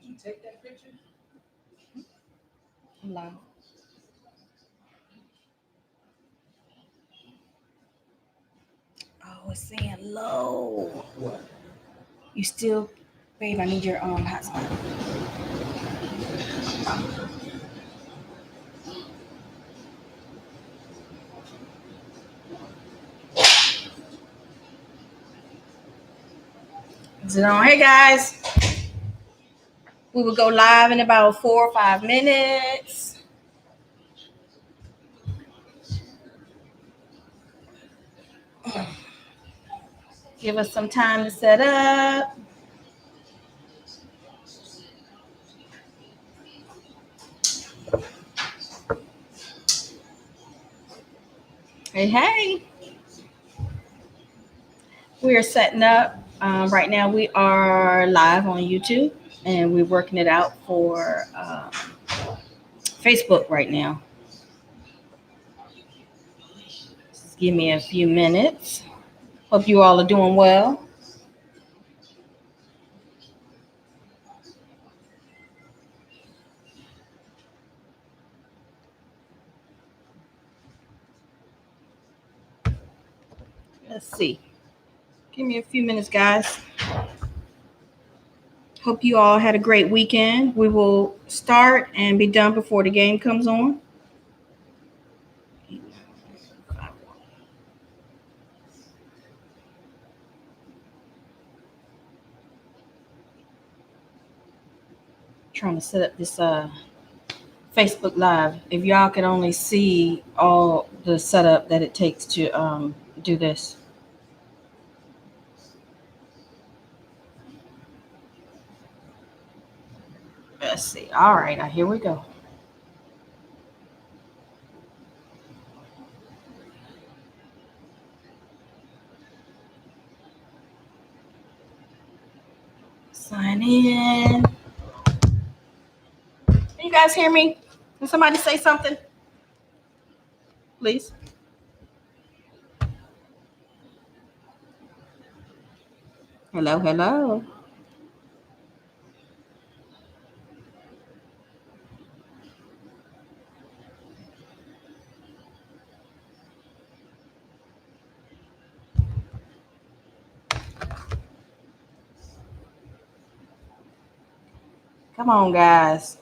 you take that picture? Live. Oh, it's saying low. What? You still, babe? I need your hotspot. Is it on? Hey guys, we will go live in about 4 or 5 minutes. Give us some time to set up. Hey, hey. We are setting up. Right now, we are live on YouTube and we're working it out for Facebook right now. Just give me a few minutes. Hope you all are doing well. Let's see. Give me a few minutes, guys. Hope you all had a great weekend. We will start and be done before the game comes on. Trying to set up this Facebook Live. If y'all could only see all the setup that it takes to do this. Let's see. All right, now here we go. Sign in. Can you guys hear me? Can somebody say something, please? Hello, hello. Come on, guys.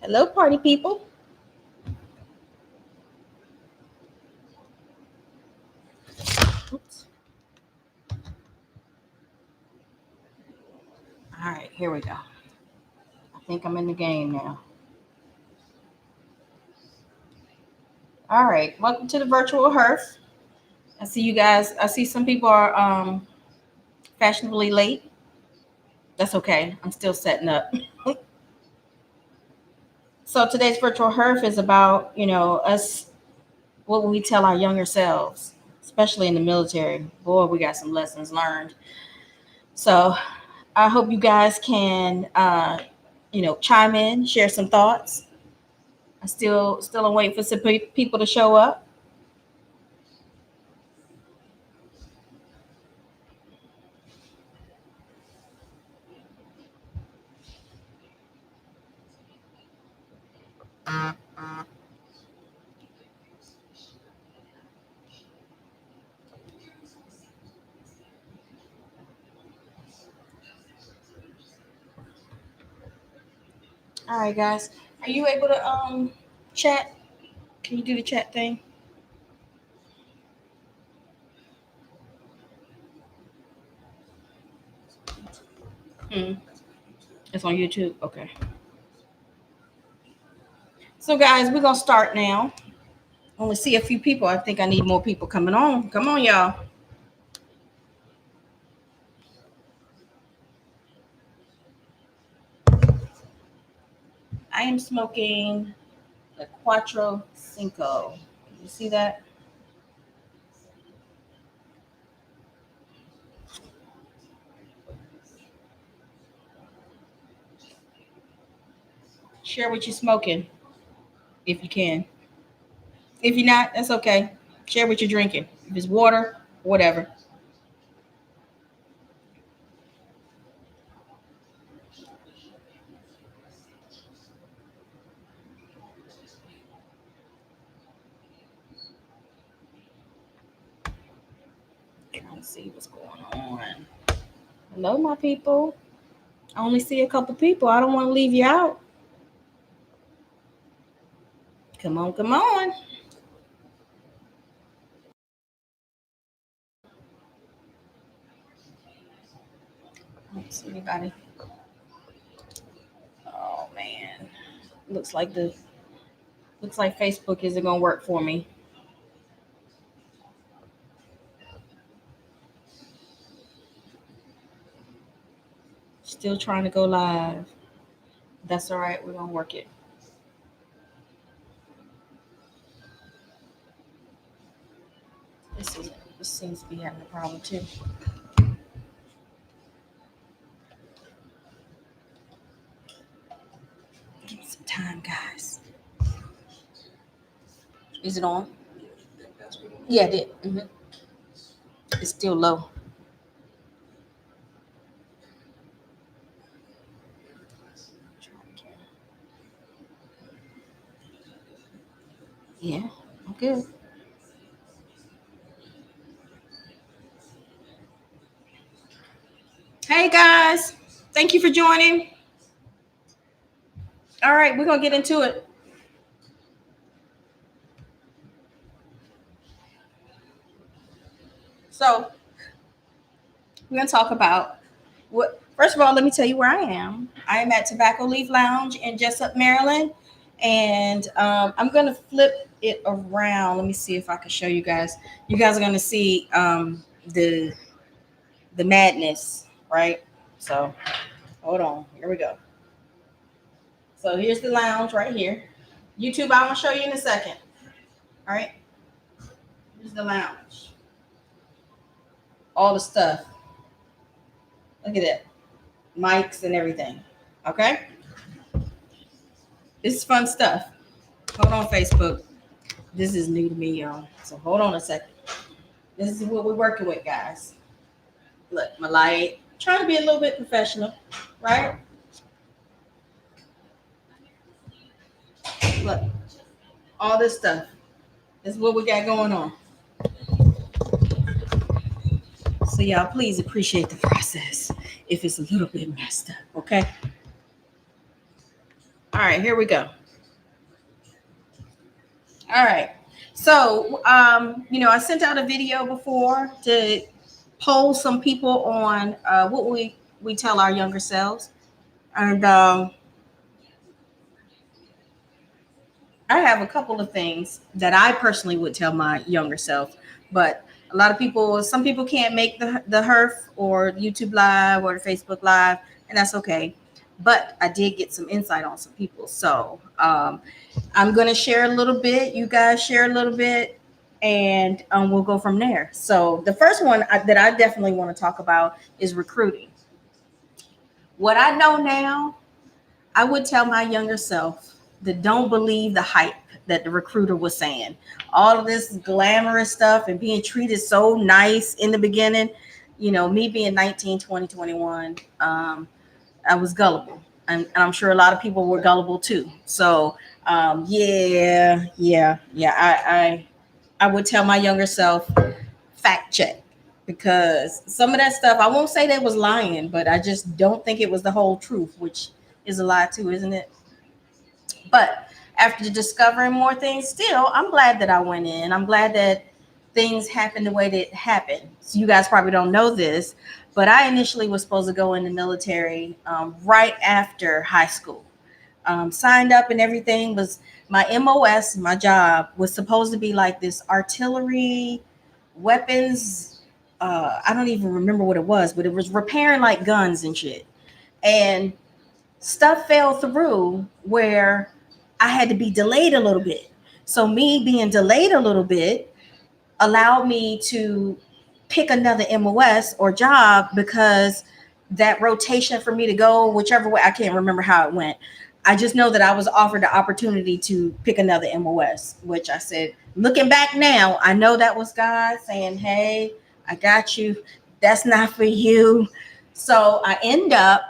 Hello, party people. Oops. All right, here we go. I think I'm in the game now. All right, welcome to the virtual Herf. I see you guys. I see some people are fashionably late. That's okay. I'm still setting up. So today's virtual Herf is about, us, what will we tell our younger selves, especially in the military. Boy, we got some lessons learned. So I hope you guys can, chime in, share some thoughts. I still am waiting for some people to show up. All right, guys. Are you able to chat? Can you do the chat thing? Hmm. It's on YouTube. Okay. So, guys, we're gonna start now. I only see a few people. I think I need more people coming on. Come on, y'all. I am smoking the Quattro Cinco. You see that? Share what you're smoking if you can. If you're not, that's okay. Share what you're drinking. If it's water, whatever. Trying to see what's going on. Hello, my people. I only see a couple people. I don't want to leave you out. Come on, come on. I don't see anybody. Oh man. Looks like Facebook isn't gonna work for me. Still trying to go live. That's all right. We're gonna work it. This seems to be having a problem too. Give me some time, guys. Is it on? Yeah, it did. It's still low. Yeah, I'm good. Hey guys, thank you for joining. All right, we're gonna get into it. So we're gonna talk about what. First of all, let me tell you where I am. I am at Tobacco Leaf Lounge in Jessup, Maryland, and I'm gonna flip it around. Let me see if I can show you guys. You guys are gonna see the madness, right? So hold on. Here we go. So here's the lounge right here. YouTube, I want to show you in a second. All right. Here's the lounge. All the stuff. Look at that. Mics and everything. Okay. It's fun stuff. Hold on, Facebook. This is new to me, y'all. So hold on a second. This is what we're working with, guys. Look, my light. Trying to be a little bit professional, right? Look, all this stuff. This is what we got going on. So y'all, please appreciate the process if it's a little bit messed up, okay? All right, here we go. All right. So, I sent out a video before to poll some people on what we tell our younger selves, and I have a couple of things that I personally would tell my younger self, but a lot of people, some people can't make the Herf or YouTube Live or the Facebook Live, and that's okay. But I did get some insight on some people, so I'm going to share a little bit. You guys share a little bit, and we'll go from there. So the first one that I definitely want to talk about is recruiting. What I know now, I would tell my younger self that don't believe the hype that the recruiter was saying. All of this glamorous stuff and being treated so nice in the beginning. Me being 19, 20, 21, I was gullible. And I'm sure a lot of people were gullible too. So I would tell my younger self, fact check, because some of that stuff, I won't say they was lying, but I just don't think it was the whole truth, which is a lie too, isn't it? But after discovering more things, still, I'm glad that I went in. I'm glad that things happened the way that it happened. So you guys probably don't know this, but I initially was supposed to go in the military right after high school. Signed up and everything. Was my MOS, my job was supposed to be like this artillery weapons. I don't even remember what it was, but it was repairing like guns and shit. And stuff fell through where I had to be delayed a little bit. So me being delayed a little bit allowed me to pick another MOS or job, because that rotation for me to go whichever way, I can't remember how it went. I just know that I was offered the opportunity to pick another MOS, which I said, looking back now, I know that was God saying, hey, I got you. That's not for you. So I end up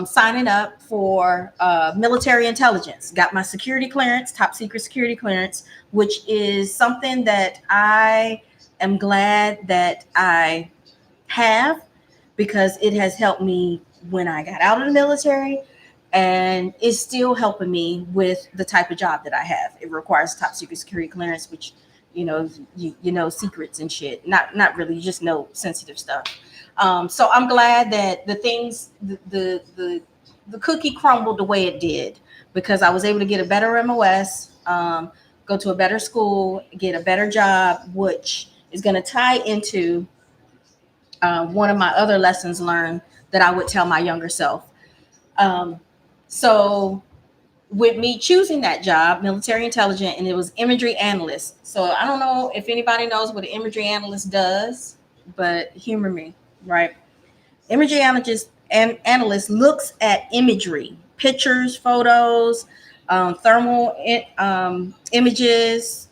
signing up for military intelligence, got my security clearance, top secret security clearance, which is something that I am glad that I have, because it has helped me when I got out of the military, and it's still helping me with the type of job that I have. It requires top secret security clearance, which you know secrets and shit. Not really, you just know sensitive stuff. So I'm glad that the cookie crumbled the way it did, because I was able to get a better MOS, go to a better school, get a better job, which is going to tie into one of my other lessons learned that I would tell my younger self. Um, so with me choosing that job, military intelligence, and it was imagery analyst. So I don't know if anybody knows what an imagery analyst does, but humor me, right? Imagery analyst looks at imagery, pictures, photos, thermal images,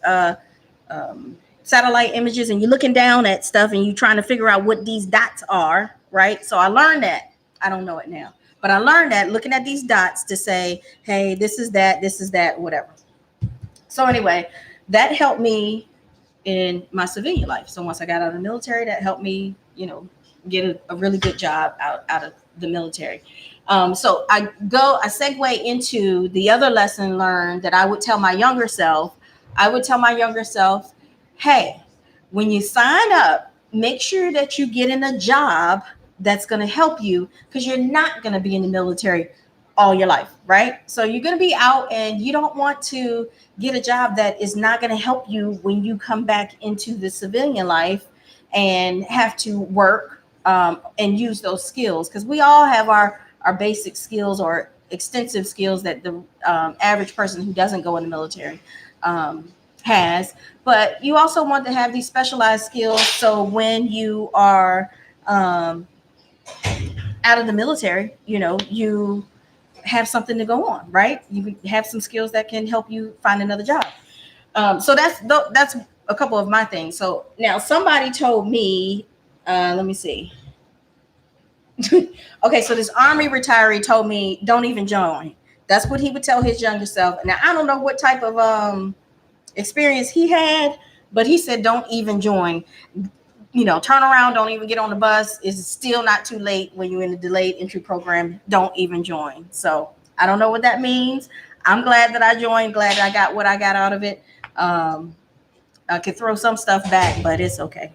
satellite images, and you're looking down at stuff and you're trying to figure out what these dots are, right? So I learned that. I don't know it now, but I learned that looking at these dots to say, hey, this is that, whatever. So anyway, that helped me in my civilian life. So once I got out of the military, that helped me, get a really good job out of the military. So I segue into the other lesson learned that I would tell my younger self. I would tell my younger self, hey, when you sign up, make sure that you get in a job that's going to help you, because you're not going to be in the military all your life, right? So you're going to be out, and you don't want to get a job that is not going to help you when you come back into the civilian life and have to work and use those skills, because we all have our basic skills or extensive skills that the average person who doesn't go in the military has. But you also want to have these specialized skills, so when you are out of the military, you have something to go on, right? You have some skills that can help you find another job. So that's a couple of my things. So now somebody told me, let me see. Okay, so this Army retiree told me, don't even join. That's what he would tell his younger self. Now I don't know what type of experience he had, but he said, don't even join. Turn around, don't even get on the bus. It's still not too late when you're in the delayed entry program. Don't even join. So I don't know what that means. I'm glad that I joined, glad I got what I got out of it. I could throw some stuff back, but it's okay.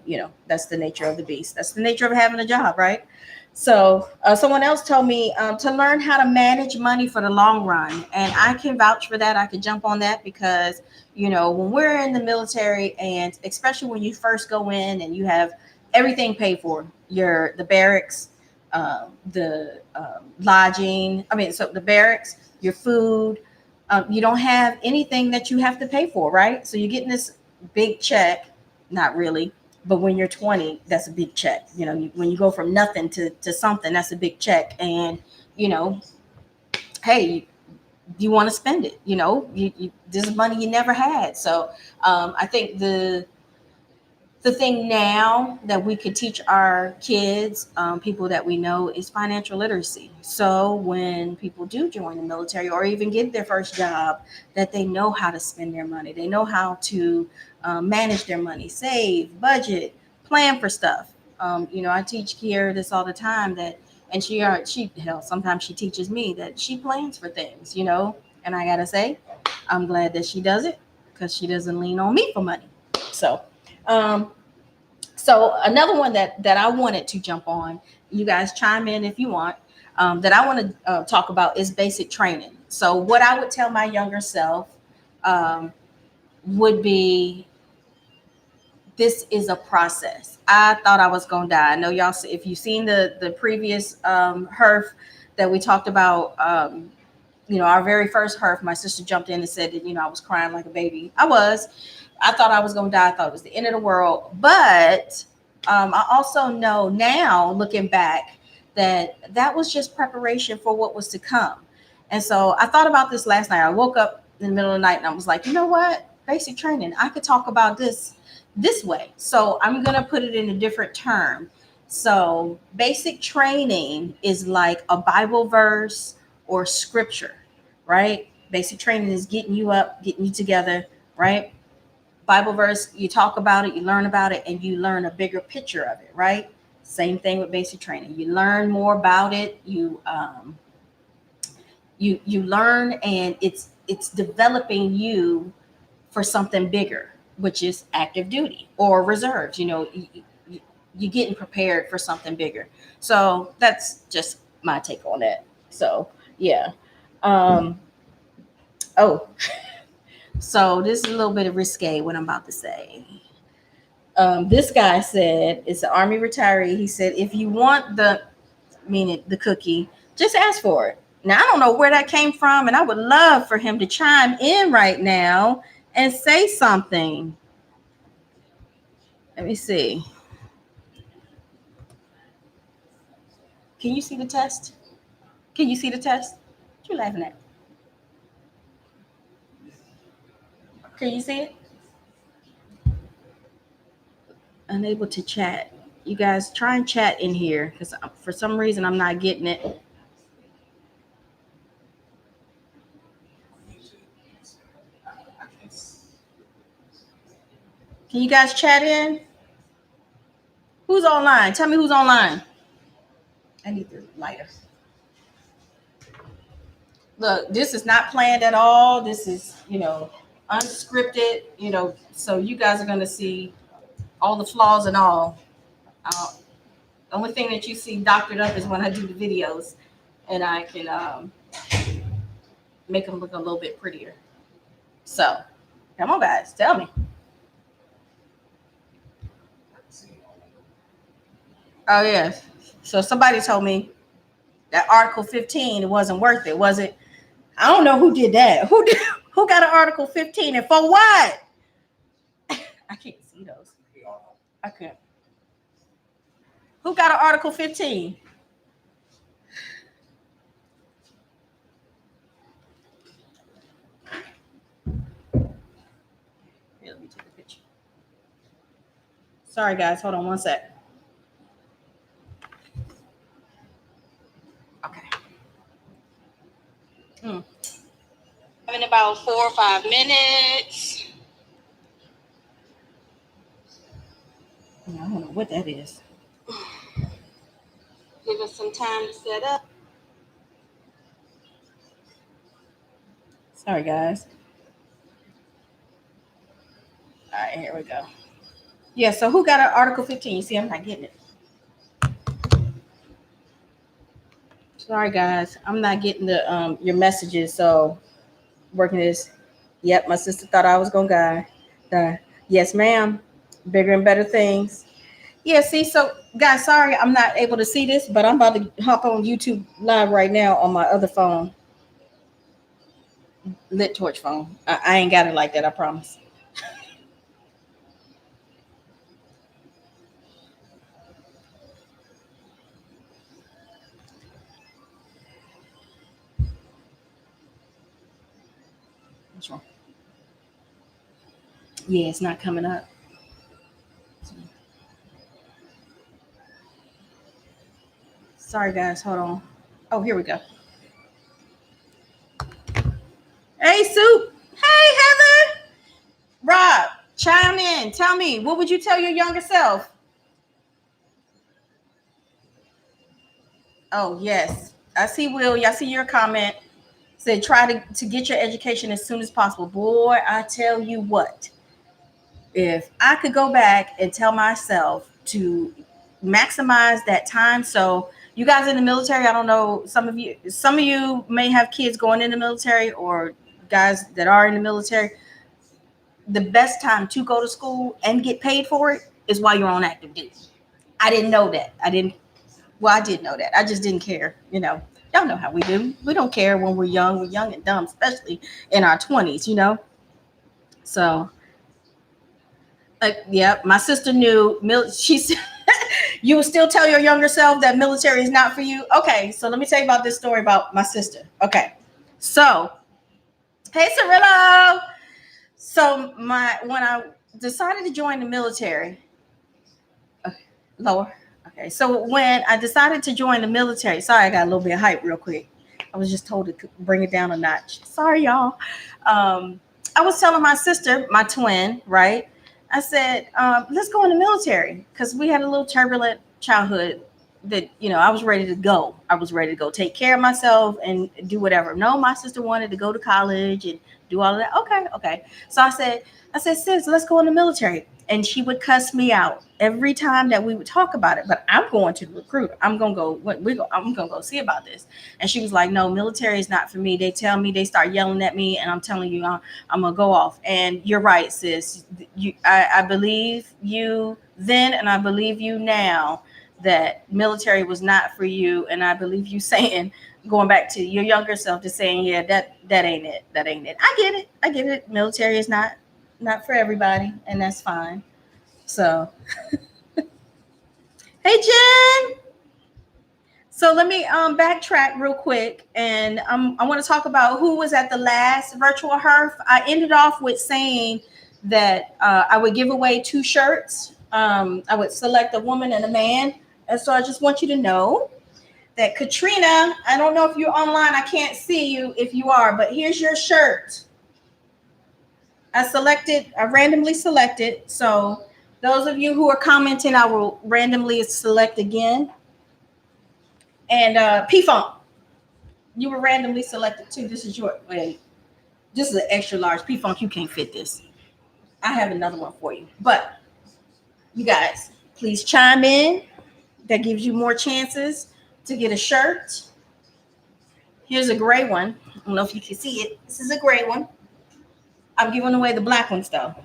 That's the nature of the beast. That's the nature of having a job, right? So someone else told me to learn how to manage money for the long run. And I can vouch for that. I could jump on that because, when we're in the military, and especially when you first go in and you have everything paid for, the barracks, the lodging, so the barracks, your food, you don't have anything that you have to pay for, right? So you're getting this big check, not really. But when you're 20, that's a big check. When you go from nothing to something, that's a big check. And, hey, you want to spend it, this is money you never had. So I think the thing now that we could teach our kids, people that we know, is financial literacy. So when people do join the military or even get their first job, that they know how to spend their money. They know how to manage their money, save, budget, plan for stuff. I teach Kiera this all the time, and she sometimes she teaches me that she plans for things, and I gotta say, I'm glad that she does it, because she doesn't lean on me for money. So, so another one that I wanted to jump on, you guys chime in if you want, that I want to talk about is basic training. So what I would tell my younger self would be, this is a process. I thought I was going to die. I know y'all, if you've seen the previous Herf that we talked about, our very first Herf, my sister jumped in and said that, I was crying like a baby. I thought I was going to die. I thought it was the end of the world. But I also know now, looking back, that was just preparation for what was to come. And so I thought about this last night. I woke up in the middle of the night and I was like, you know what? Basic training. I could talk about this way. So I'm going to put it in a different term. So basic training is like a Bible verse or scripture, right? Basic training is getting you up, getting you together, right? Bible verse, you talk about it, you learn about it, and you learn a bigger picture of it, right? Same thing with basic training. You learn more about it. You learn, and it's developing you for something bigger, which is active duty or reserves. You're getting prepared for something bigger. So that's just my take on that. So yeah. Um, oh, so this is a little bit of risque what I'm about to say. This guy said, it's an army retiree. He said, if you want meaning the cookie, just ask for it. Now, I don't know where that came from, and I would love for him to chime in right now and say something. Let me see. Can you see the test? Can you see the test? What you laughing at? Can you see it? Unable to chat. You guys try and chat in here because for some reason I'm not getting it. Can you guys chat in? Who's online? Tell me who's online. I need the lighter. Look, this is not planned at all. This is, unscripted, so you guys are going to see all the flaws and all. The only thing that you see doctored up is when I do the videos and I can make them look a little bit prettier. So, come on, guys, tell me. Oh, yes. So somebody told me that Article 15, it wasn't worth it, was it? I don't know who did that. Who got an Article 15 and for what? I can't see those. I can't. Who got an Article 15? Here, let me take a picture. Sorry, guys. Hold on one sec. Okay. In about 4 or 5 minutes. I don't know what that is. Give us some time to set up. Sorry, guys. All right, here we go. Yeah, so who got an Article 15? You see, I'm not getting it. Sorry, guys. I'm not getting the your messages. So working this. Yep, my sister thought I was gonna die. Yes, ma'am. Bigger and better things. Yeah, see, so guys, sorry I'm not able to see this, but I'm about to hop on YouTube live right now on my other phone. Lit torch phone. I ain't got it like that, I promise. What's wrong? Yeah, it's not coming up. Sorry, guys. Hold on. Oh, here we go. Hey, Soup. Hey, Heather. Rob, chime in. Tell me, what would you tell your younger self? Oh, yes. I see, Will. I see your comment. Said try to get your education as soon as possible. Boy, I tell you what. If I could go back and tell myself to maximize that time. So you guys in the military, I don't know, some of you may have kids going in the military or guys that are in the military. The best time to go to school and get paid for it is while you're on active duty. I didn't know that. I did know that. I just didn't care. Y'all know how we do. We don't care when we're young. We're young and dumb, especially in our 20s. So yeah, my sister knew. She said, you would still tell your younger self that military is not for you. Okay, so let me tell you about this story about my sister. Okay, So, hey Cirillo. So when I decided to join the military, lower. Okay. So when I decided to join the military, sorry, I got a little bit of hype real quick. I was just told to bring it down a notch. Sorry, y'all. I was telling my sister, my twin, right? I said, let's go in the military because we had a little turbulent childhood that, I was ready to go. I was ready to go take care of myself and do whatever. No, my sister wanted to go to college and do all of that. Okay, okay. So I said, sis, let's go in the military. And she would cuss me out every time that we would talk about it. But I'm going to the recruiter. I'm gonna go. I'm gonna go see about this. And she was like, "No, military is not for me." They tell me, they start yelling at me, and I'm telling you, I'm gonna go off. And you're right, sis. I believe you then, and I believe you now that military was not for you. And I believe you saying, going back to your younger self, to saying, yeah, that ain't it. That ain't it. I get it. I get it. Military is not for everybody, and that's fine. So, hey Jen. So let me backtrack real quick, and I want to talk about who was at the last virtual Herf. I ended off with saying that I would give away 2 shirts. I would select a woman and a man, and so I just want you to know that Katrina. I don't know if you're online. I can't see you if you are, but here's your shirt. I randomly selected. So those of you who are commenting, I will randomly select again. And P-Funk, you were randomly selected too. This is your, wait, this is an extra large. P-Funk, you can't fit this. I have another one for you. But you guys, please chime in. That gives you more chances to get a shirt. Here's a gray one. I don't know if you can see it. This is a gray one. I'm giving away the black ones though.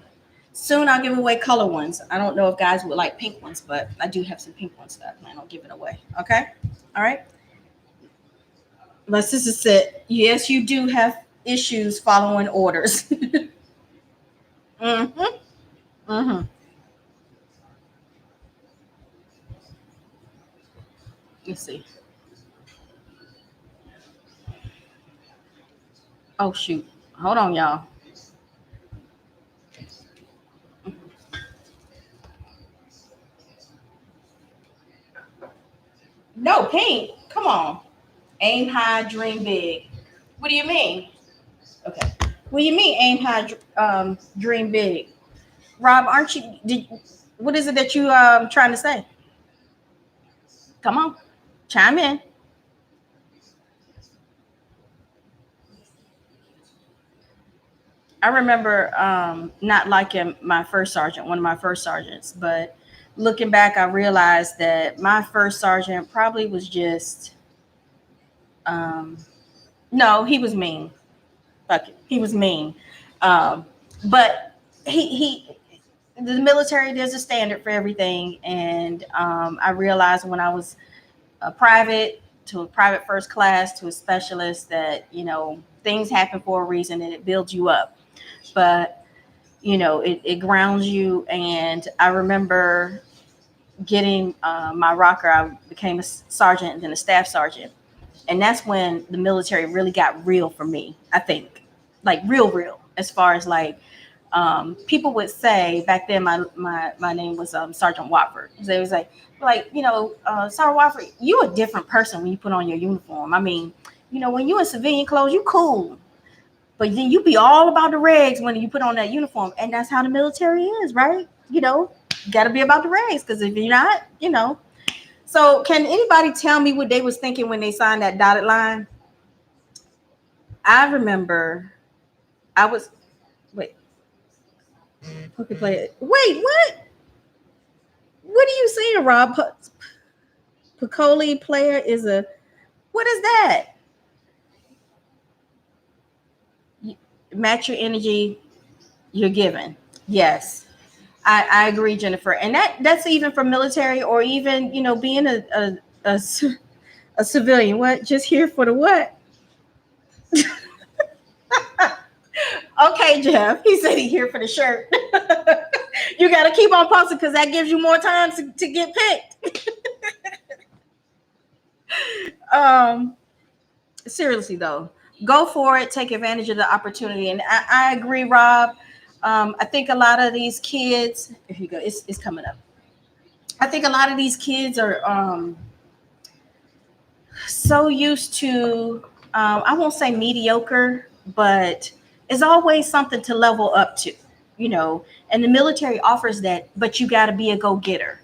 Soon I'll give away color ones. I don't know if guys would like pink ones, but I do have some pink ones that I plan on giving away. Okay? All right. My sister said, yes, you do have issues following orders. Mm-hmm. Mm-hmm. Let's see. Oh shoot. Hold on, y'all. No, pink. Come on. Aim high, dream big. What do you mean? Okay. What do you mean aim high, dream big? Rob, aren't you what is it that you trying to say? Come on. Chime in. I remember not liking my first sergeant, one of my first sergeants, but looking back, I realized that my first sergeant probably was just, um, no, he was mean. Fuck it, he was mean. Um, but he, the military, there's a standard for everything, and I realized when I was a private to a private first class to a specialist that things happen for a reason and it builds you up. But it grounds you. And I remember getting my rocker. I became a sergeant and then a staff sergeant, and that's when the military really got real for me. I think, like real, as far as like people would say back then. My name was Sergeant Watford. They was like Sergeant Watford, you a different person when you put on your uniform. I mean, when you in civilian clothes, you cool. But then you be all about the regs when you put on that uniform. And that's how the military is, right? Got to be about the regs, because if you're not. So can anybody tell me what they was thinking when they signed that dotted line? I remember I was, wait, who could play it? Wait, what? What are you saying, Rob? Piccoli player is what is that? Match your energy you're given. Yes. I agree, Jennifer, and that's even for military or even being a civilian. What? Just here for the what? Okay, Jeff. He said he here for the shirt. You got to keep on posting because that gives you more time to get picked. um, Seriously though, go for it, take advantage of the opportunity. And I agree, Rob. I think a lot of these kids, here you go, it's coming up. I think a lot of these kids are so used to, I won't say mediocre, but it's always something to level up to, you know. And the military offers that, but you got to be a go getter.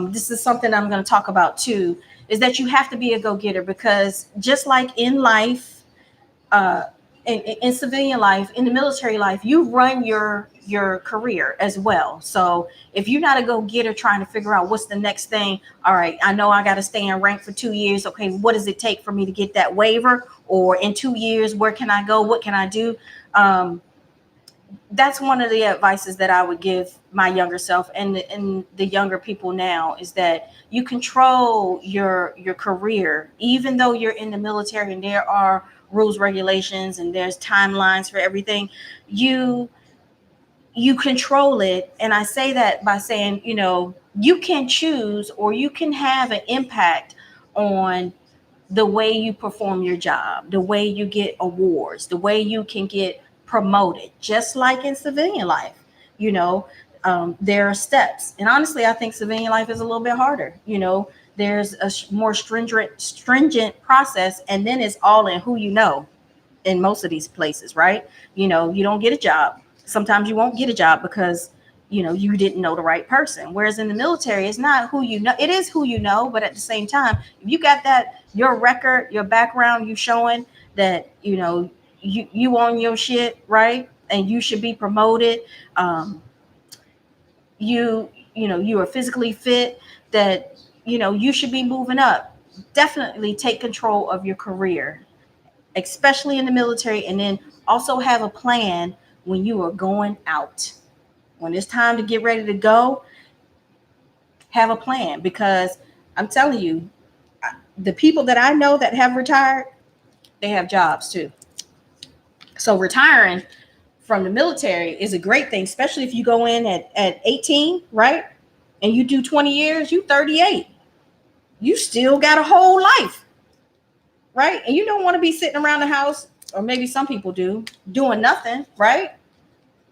This is something I'm going to talk about too, is that you have to be a go getter, because just like in life, uh, in civilian life, in the military life, you run your career as well. So if you're not a go getter trying to figure out what's the next thing, all right, I know I got to stay in rank for 2 years. Okay, what does it take for me to get that waiver? Or in 2 years, where can I go? What can I do? Um, that's one of the advices that I would give my younger self and the younger people now, is that you control your career, even though you're in the military and there are rules, regulations, and there's timelines for everything. You you control it. And I say that by saying, you know, you can choose, or you can have an impact on the way you perform your job, the way you get awards, the way you can get promoted, just like in civilian life. You know, there are steps. And honestly, I think civilian life is a little bit harder. You know, there's a more stringent process, and then it's all in who you know in most of these places, right? You know, you don't get a job. Sometimes you won't get a job because, you know, you didn't know the right person. Whereas in the military, it's not who you know, it is who you know, but at the same time, if you got that, your record, your background, you showing that, you know, you own your shit, right? And you should be promoted. Um, you know, you are physically fit, that, you know, you should be moving up. Definitely take control of your career, especially in the military, and then also have a plan when you are going out. When it's time to get ready to go, have a plan, because I'm telling you, the people that I know that have retired, they have jobs too. So retiring from the military is a great thing, especially if you go in at 18, right? And you do 20 years, you 38. You still got a whole life, right? And you don't want to be sitting around the house, or maybe some people do, doing nothing, right?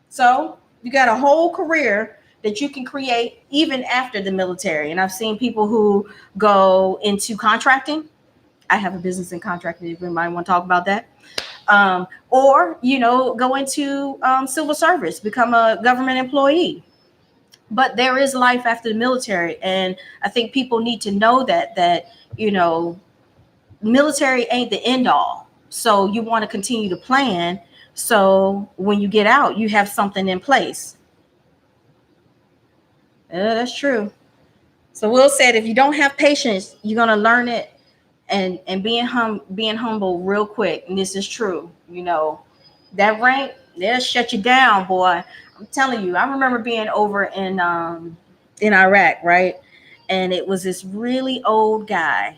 So you got a whole career that you can create even after the military. And I've seen people who go into contracting. I have a business in contracting, if anybody want to talk about that. Or, you know, go into civil service, become a government employee. But there is life after the military. And I think people need to know that, you know, military ain't the end all. So you want to continue to plan, so when you get out, you have something in place. That's true. So Will said, if you don't have patience, you're gonna learn it, and being humble real quick. And this is true. You know, that rank, they'll shut you down, boy. I'm telling you. I remember being over in Iraq, right? And it was this really old guy.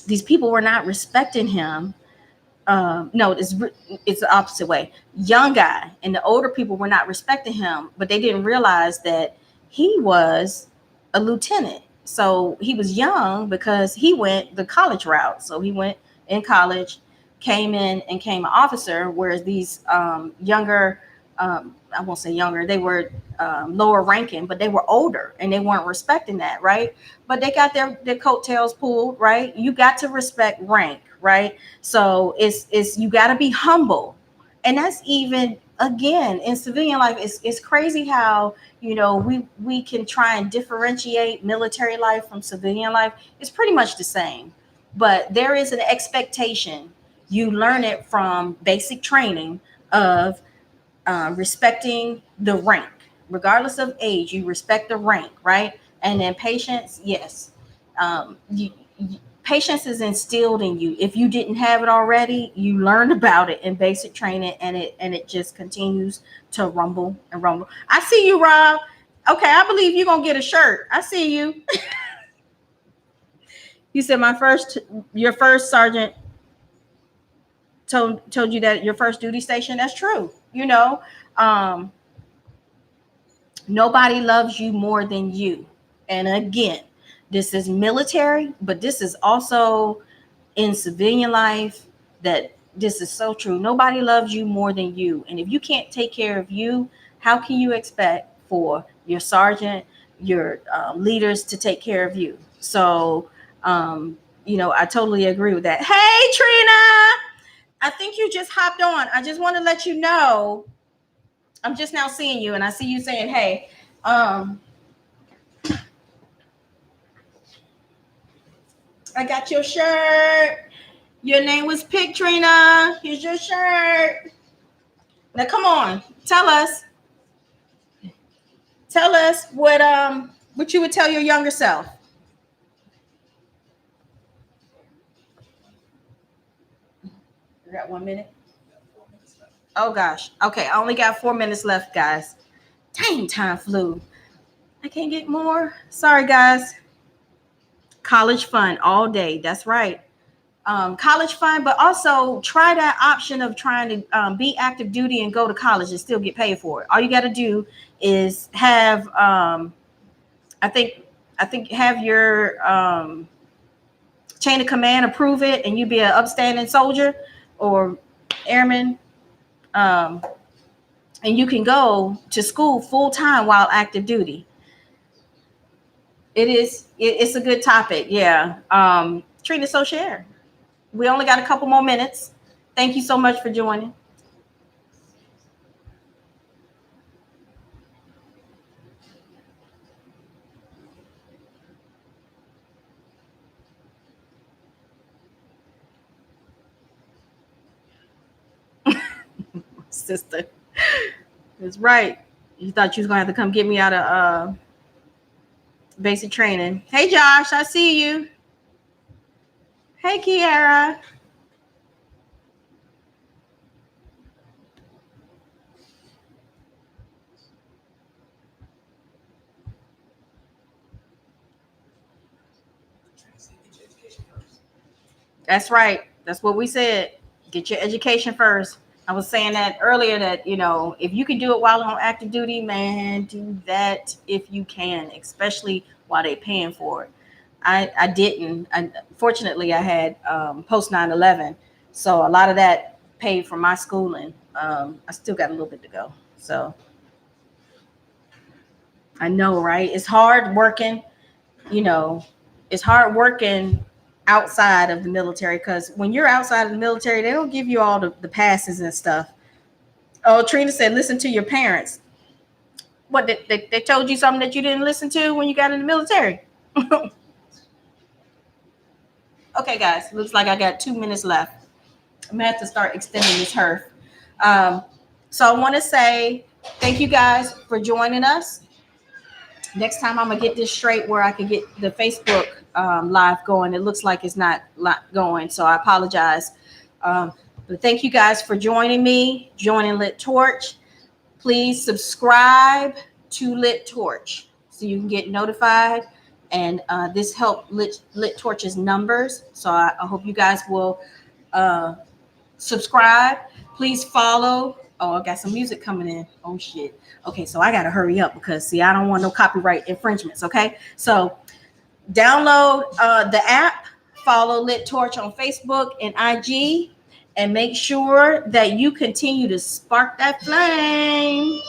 These people were not respecting him. No, it's the opposite way. Young guy, and the older people were not respecting him, but they didn't realize that he was a lieutenant. So he was young because he went the college route. So he went in college, came in and came an officer, whereas these younger, I won't say younger, they were lower ranking, but they were older and they weren't respecting that, right? But they got their coattails pulled, right? You got to respect rank, right? So it's you got to be humble. And that's even, again, in civilian life, it's crazy how, you know, we can try and differentiate military life from civilian life. It's pretty much the same, but there is an expectation. You learn it from basic training of respecting the rank, regardless of age. You respect the rank, right? And then patience, yes. Patience is instilled in you. If you didn't have it already, you learn about it in basic training, and it just continues to rumble and rumble. I see you, Rob. Okay, I believe you're gonna get a shirt. I see you. You said your first sergeant told you that your first duty station. That's true. You know, um, nobody loves you more than you. And again, this is military, but this is also in civilian life. that this is so true. Nobody loves you more than you. And if you can't take care of you, how can you expect for your sergeant, your leaders to take care of you? So, I totally agree with that. Hey, Trina, I think you just hopped on. I just want to let you know, I'm just now seeing you, and I see you saying, hey, I got your shirt. Your name was Pick, Trina. Here's your shirt. Now, come on, tell us what you would tell your younger self. You got 1 minute. Oh gosh. Okay, I only got 4 minutes left, guys. Dang, time flew. I can't get more. Sorry, guys. College fun all day. That's right. College fun, but also try that option of trying to be active duty and go to college and still get paid for it. All you got to do is have, I think, have your chain of command approve it, and you be an upstanding soldier or airman, and you can go to school full time while active duty. It's a good topic. Yeah. Trina, so share. We only got a couple more minutes. Thank you so much for joining. Sister, it's right. You thought you was gonna have to come get me out of basic training. Hey, Josh, I see you. Hey, Kiara. That's right. That's what we said. Get your education first. I was saying that earlier that, if you can do it while on active duty, man, do that if you can, especially while they're paying for it. I didn't. Fortunately, I had post 9/11. So a lot of that paid for my schooling. I still got a little bit to go. So I know, right? It's hard working, you know, it's hard working outside of the military, because when you're outside of the military, they don't give you all the passes and stuff. Oh, Trina said, listen to your parents. What, they told you something that you didn't listen to when you got in the military? Okay, guys, looks like I got 2 minutes left. I'm gonna have to start extending this Herf. So I want to say thank you guys for joining us. Next time I'm gonna get this straight where I can get the Facebook live going. It looks like it's not going, so I apologize. But thank you guys for joining me, joining Lit Torch. Please subscribe to Lit Torch so you can get notified. And this helped Lit Torch's numbers. So I hope you guys will subscribe. Please follow. Oh, I got some music coming in. Oh, shit. Okay, so I got to hurry up because, see, I don't want no copyright infringements, okay? So download the app, follow Lit Torch on Facebook and IG, and make sure that you continue to spark that flame.